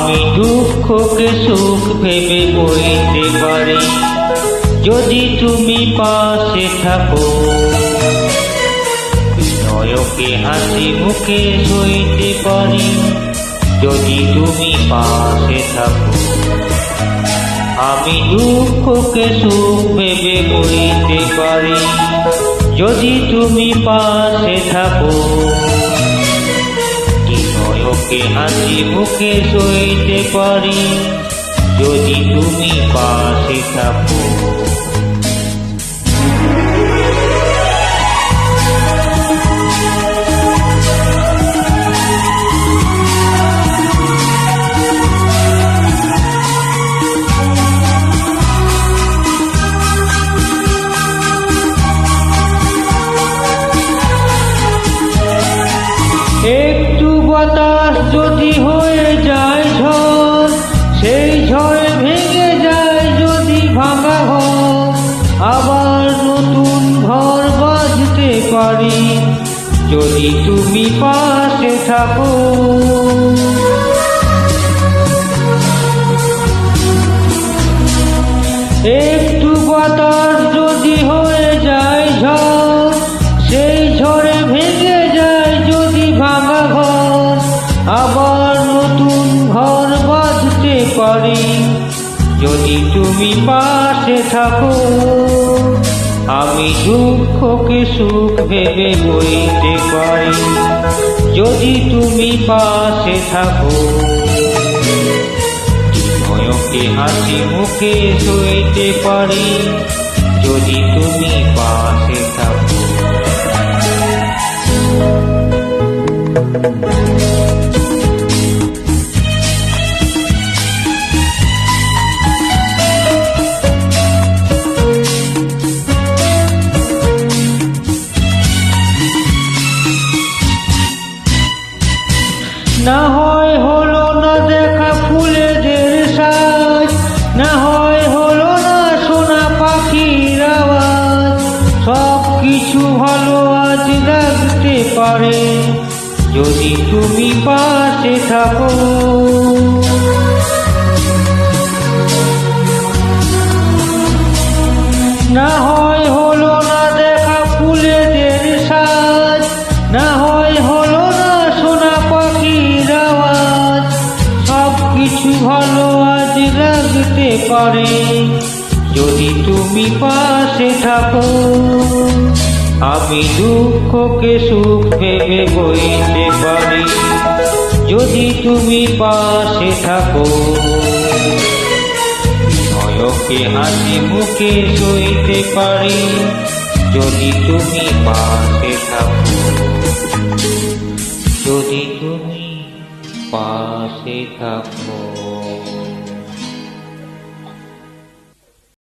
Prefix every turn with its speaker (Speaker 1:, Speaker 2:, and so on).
Speaker 1: আমি দুঃখকে সুখ ভেবে বইতে পারি যদি তুমি পাশে থাকো। বিনয়কে হাসি মুখে সইতে পারি যদি তুমি পাশে থাকো। আমি দুঃখকে সুখ ভেবে বইতে পারি যদি তুমি পাশে থাকো। বিনয়কে হাসি মুখে সইতে পারি যদি তুমি পাশে থাকো। একটু বাতাস যদি হয়ে যায় ঝড়, সেই ঝড়ে ভেঙে যায় যদি ভাঙা ঘর, আবার নতুন ঘর বাঁধতে পারি যদি তুমি পাশে থাকো। একটু বাতাস যদি হয়ে যায় ঝড়, সেই ঝড়ে ভেঙে যায় যদি ভাঙা ঘর, আবার নতুন ঘর বাঁধতে পারি যদি তুমি পাশে থাকো। আমি দুঃখকে সুখ ভেবে বইতে পারি যদি তুমি পাশে থাকো। বিনয়কে হাসি মুখে সইতে পারি যদি তুমি পাশে থাকো। না হয় হলো না দেখা ফুলেদের সাজ, না হয় হলো না শোনা পাখির আওয়াজ, সব কিছু ভালো আজ লাগতে পারে যদি তুমি পাশে থাকো। না হয় হলো না দেখা ফুলেদের সাজ, না হয় হলো না শোনা পাখির আওয়াজ, সব কিছু ভালো আজ লাগতে পারে যদি তুমি পাশে থাকো। আমি দুঃখকে সুখ ভেবে বইতে পারি যদি তুমি পাশে থাকো। বিনয়কে হাসি মুখে সইতে পারি যদি তুমি পাশে থাকো। যদি তুমি পাশে থাকো।